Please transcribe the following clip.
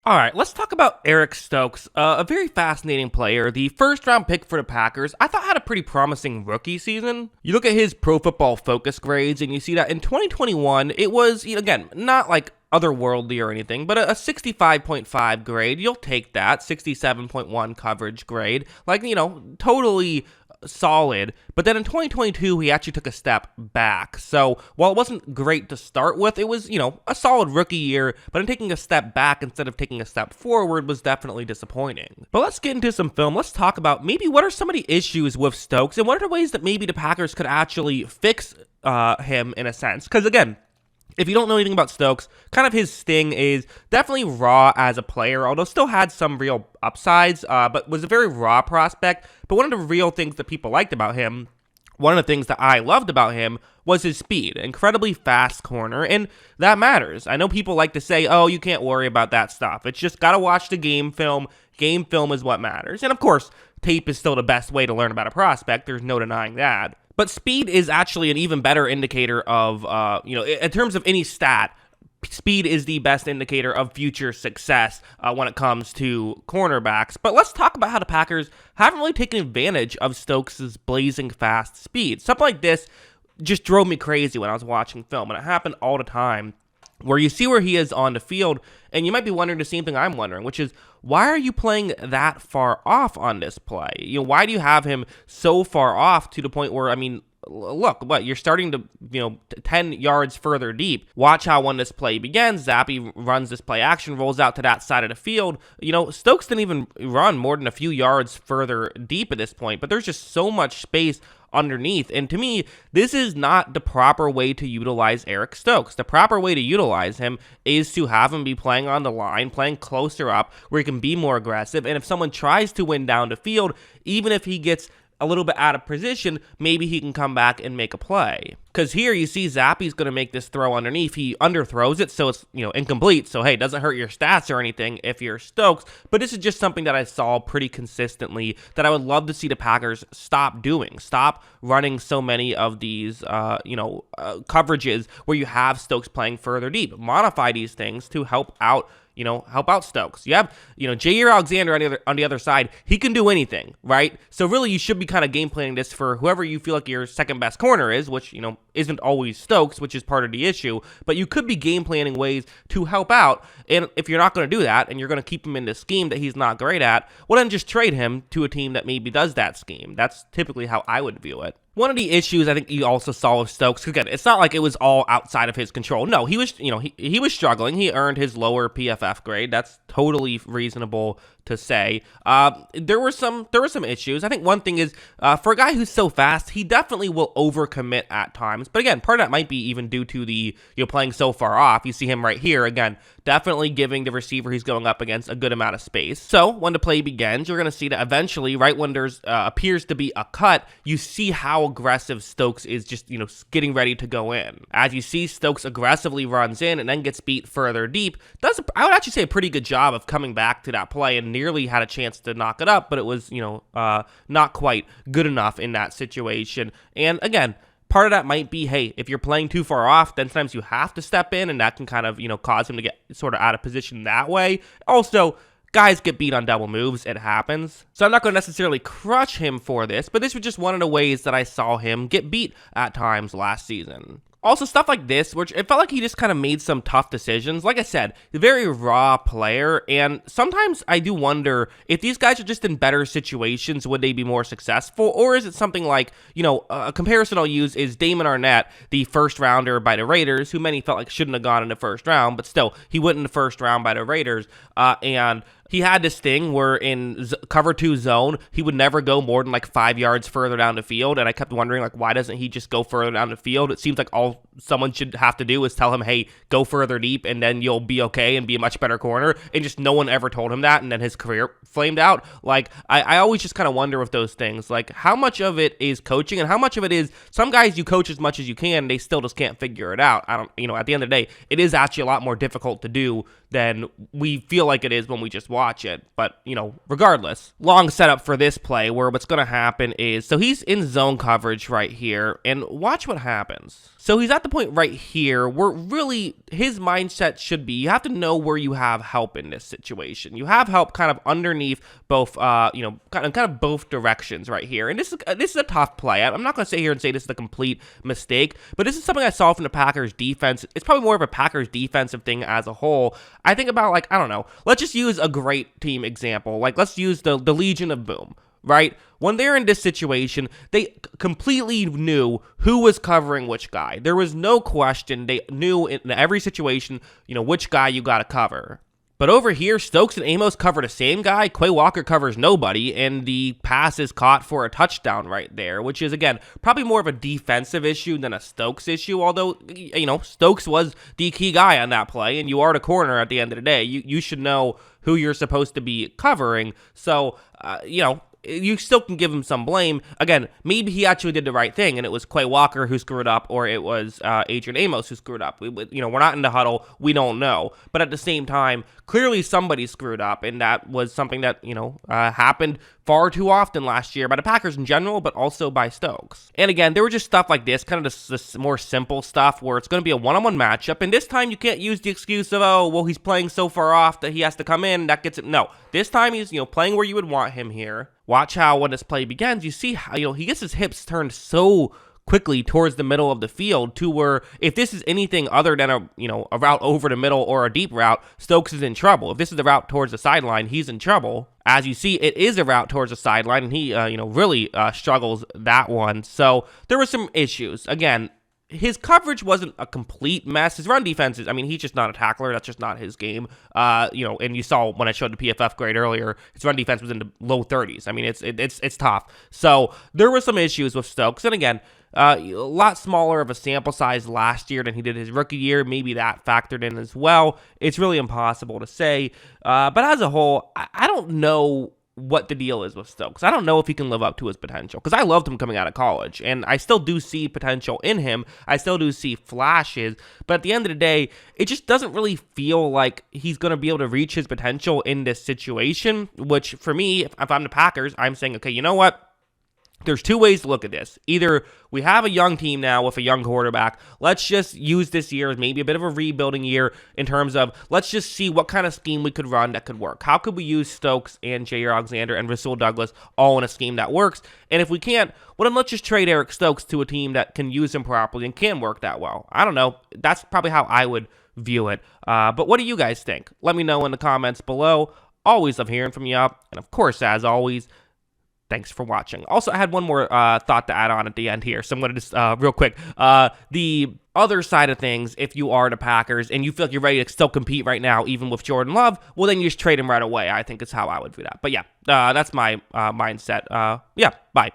All right, let's talk about Eric Stokes, a very fascinating player. The first round pick for the Packers, I thought had a pretty promising rookie season. You look at his Pro Football Focus grades, and you see that in 2021, it was, again, not like otherworldly or anything, but a 65.5 grade. You'll take that. 67.1 coverage grade. Like, totally solid. But then in 2022, he actually took a step back. So while it wasn't great to start with, it was, a solid rookie year, but in taking a step back instead of taking a step forward was definitely disappointing. But let's get into some film. Let's talk about maybe what are some of the issues with Stokes and what are the ways that maybe the Packers could actually fix him in a sense. Because again, if you don't know anything about Stokes, kind of his sting is definitely raw as a player, although still had some real upsides, but was a very raw prospect. But one of the real things that people liked about him, one of the things that I loved about him, was his speed. Incredibly fast corner, and that matters. I know people like to say, oh, you can't worry about that stuff. It's just got to watch the game film. Game film is what matters. And of course, tape is still the best way to learn about a prospect. There's no denying that. But speed is actually an even better indicator of, in terms of any stat, speed is the best indicator of future success when it comes to cornerbacks. But let's talk about how the Packers haven't really taken advantage of Stokes' blazing fast speed. Something like this just drove me crazy when I was watching film, and it happened all the time, where you see where he is on the field, and you might be wondering the same thing I'm wondering, which is, why are you playing that far off on this play? Why do you have him so far off to the point where, look, you're starting to, 10 yards further deep. Watch how when this play begins, Zappe runs this play action, rolls out to that side of the field. Stokes didn't even run more than a few yards further deep at this point, but there's just so much space underneath. And to me, this is not the proper way to utilize Eric Stokes. The proper way to utilize him is to have him be playing on the line, playing closer up, where he can be more aggressive. And if someone tries to win down the field, even if he gets a little bit out of position, maybe he can come back and make a play. Because here you see Zappe's going to make this throw underneath. He underthrows it, so it's incomplete. So hey, it doesn't hurt your stats or anything if you're Stokes. But this is just something that I saw pretty consistently that I would love to see the Packers stop doing. Stop running so many of these coverages where you have Stokes playing further deep. Modify these things to help out Stokes. You have, Jair Alexander on the other side. He can do anything, right? So really, you should be kind of game planning this for whoever you feel like your second best corner is, which, isn't always Stokes, which is part of the issue. But you could be game planning ways to help out. And if you're not going to do that, and you're going to keep him in this scheme that he's not great at, well, then just trade him to a team that maybe does that scheme. That's typically how I would view it. One of the issues I think you also saw with Stokes, again, it's not like it was all outside of his control. No, he was, he was struggling. He earned his lower PFF grade. That's totally reasonable to say. There were some issues. I think one thing is, for a guy who's so fast, he definitely will overcommit at times. But again, part of that might be even due to the, playing so far off. You see him right here, again, definitely giving the receiver he's going up against a good amount of space. So when the play begins, you're going to see that eventually, right when there's appears to be a cut, you see how aggressive Stokes is just, getting ready to go in. As you see, Stokes aggressively runs in and then gets beat further deep. I would actually say a pretty good job of coming back to that play and nearly had a chance to knock it up, but it was, not quite good enough in that situation. And again, part of that might be, hey, if you're playing too far off, then sometimes you have to step in, and that can kind of, cause him to get sort of out of position that way. Also, guys get beat on double moves. It happens. So I'm not going to necessarily crush him for this, but this was just one of the ways that I saw him get beat at times last season. Also, stuff like this, which it felt like he just kind of made some tough decisions. Like I said, a very raw player, and sometimes I do wonder if these guys are just in better situations, would they be more successful? Or is it something like, a comparison I'll use is Damon Arnett, the first rounder by the Raiders, who many felt like shouldn't have gone in the first round, but still, he went in the first round by the Raiders, and he had this thing where in cover 2 zone, he would never go more than like 5 yards further down the field. And I kept wondering, why doesn't he just go further down the field? It seems like all someone should have to do is tell him, hey, go further deep and then you'll be okay and be a much better corner. And just no one ever told him that. And then his career flamed out. I always just kind of wonder with those things, how much of it is coaching and how much of it is some guys you coach as much as you can, they still just can't figure it out. At the end of the day, it is actually a lot more difficult to do than we feel like it is when we just watch it. But, regardless, long setup for this play where what's going to happen is, so he's in zone coverage right here, and watch what happens. So he's at the point right here where really his mindset should be, you have to know where you have help in this situation. You have help kind of underneath both, kind of both directions right here. And this is a tough play. I'm not going to sit here and say this is a complete mistake, but this is something I saw from the Packers defense. It's probably more of a Packers defensive thing as a whole. I think about, like, I don't know, let's just use a great team example. Like, let's use the Legion of Boom, right? When they're in this situation, they completely knew who was covering which guy. There was no question. They knew in every situation, which guy you got to cover. But over here, Stokes and Amos cover the same guy. Quay Walker covers nobody, and the pass is caught for a touchdown right there, which is, again, probably more of a defensive issue than a Stokes issue, although, Stokes was the key guy on that play, and you are the corner at the end of the day. You should know who you're supposed to be covering, so, you still can give him some blame. Again, maybe he actually did the right thing, and it was Quay Walker who screwed up, or it was Adrian Amos who screwed up. We're not in the huddle. We don't know. But at the same time, clearly somebody screwed up, and that was something that, happened far too often last year by the Packers in general, but also by Stokes. And again, there were just stuff like this, kind of this more simple stuff where it's going to be a one-on-one matchup, and this time you can't use the excuse of, oh, well, he's playing so far off that he has to come in, that gets it. No, this time he's, playing where you would want him here. Watch how when this play begins, you see how, he gets his hips turned so quickly towards the middle of the field to where if this is anything other than a route over the middle or a deep route, Stokes is in trouble. If this is the route towards the sideline, he's in trouble. As you see, it is a route towards the sideline, and he, really struggles that one. So there were some issues. Again, his coverage wasn't a complete mess. His run defense is, he's just not a tackler. That's just not his game. And you saw when I showed the PFF grade earlier, his run defense was in the low 30s. It's tough. So there were some issues with Stokes. And again, a lot smaller of a sample size last year than he did his rookie year. Maybe that factored in as well. It's really impossible to say. But as a whole, I don't know what the deal is with Stokes. I don't know if he can live up to his potential, because I loved him coming out of college, and I still do see potential in him. I still do see flashes, but at the end of the day, it just doesn't really feel like he's going to be able to reach his potential in this situation, which for me, if I'm the Packers, I'm saying, okay, you know what? There's two ways to look at this. Either we have a young team now with a young quarterback. Let's just use this year as maybe a bit of a rebuilding year in terms of let's just see what kind of scheme we could run that could work. How could we use Stokes and Jair Alexander and Rasul Douglas all in a scheme that works? And if we can't, well, then let's just trade Eric Stokes to a team that can use him properly and can work that well. I don't know. That's probably how I would view it. But what do you guys think? Let me know in the comments below. Always love hearing from you. And of course, as always, thanks for watching. Also, I had one more thought to add on at the end here, so I'm going to just, real quick, the other side of things, if you are the Packers and you feel like you're ready to still compete right now, even with Jordan Love, well, then you just trade him right away, I think is how I would do that. But yeah, that's my mindset. Yeah, bye.